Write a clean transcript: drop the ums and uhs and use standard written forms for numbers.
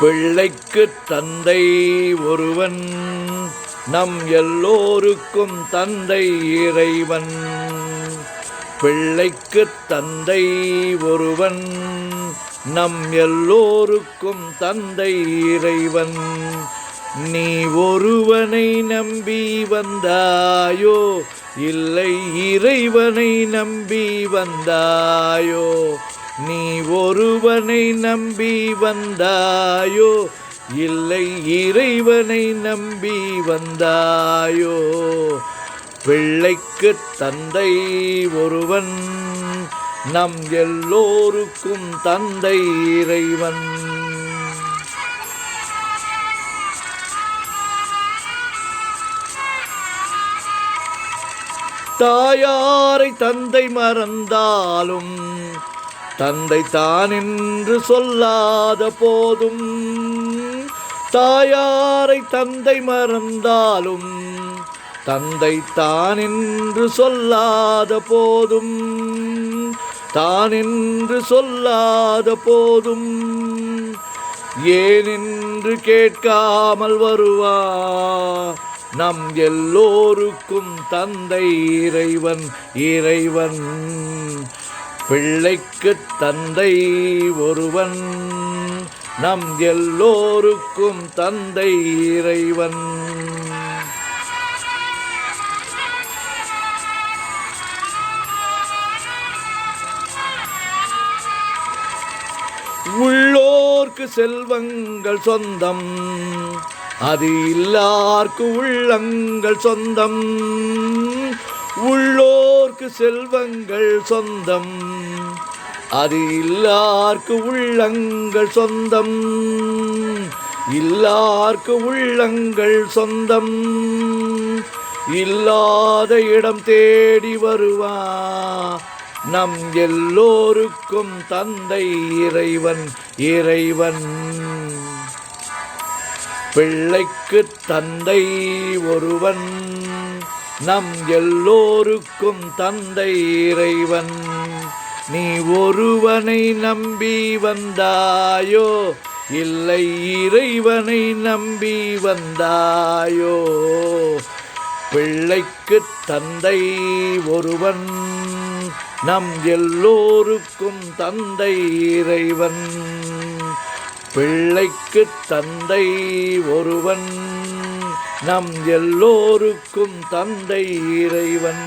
பிள்ளைக்கு தந்தை ஒருவன், நம் எல்லோருக்கும் தந்தை இறைவன். பிள்ளைக்கு தந்தை ஒருவன், நம் எல்லோருக்கும் தந்தை இறைவன். நீ ஒருவனை நம்பி வந்தாயோ, இல்லை இறைவனை நம்பி வந்தாயோ? நீ ஒருவனை நம்பி வந்தாயோ, இல்லை இறைவனை நம்பி வந்தாயோ? பிள்ளைக்கு தந்தை ஒருவன், நம் எல்லோருக்கும் தந்தை இறைவன். தாயாரை தந்தை மறந்தாலும் தந்தை தான் என்று சொல்லாத போதும், தாயாரை தந்தை மறந்தாலும் தந்தை தான் என்று சொல்லாத போதும், தான் என்று சொல்லாத போதும், ஏனென்று கேட்காமல் வருவா நம் எல்லோருக்கும் தந்தை இறைவன். இறைவன் பிள்ளைக்கு தந்தை ஒருவன், நம் எல்லோருக்கும் தந்தை இறைவன். உள்ளோர்க்கு செல்வங்கள் சொந்தம், அது இல்லார்க்கு உள்ளங்கள் சொந்தம். உள்ளோர்க்கு செல்வங்கள் சொந்தம், அது இல்லார்க்கு உள்ளங்கள் சொந்தம். இல்லார்க்கு உள்ளங்கள் சொந்தம், இல்லாத இடம் தேடி வருவா நம் எல்லோருக்கும் தந்தை இறைவன். இறைவன் பிள்ளைக்கு தந்தை ஒருவன், நம் எல்லோருக்கும் தந்தை இறைவன். நீ ஒருவனை நம்பி வந்தாயோ, இல்லை இறைவனை நம்பி வந்தாயோ? பிள்ளைக்கு தந்தை ஒருவன், நம் எல்லோருக்கும் தந்தை இறைவன். பிள்ளைக்கு தந்தை ஒருவன், நம் எல்லோருக்கும் தந்தை இறைவன்.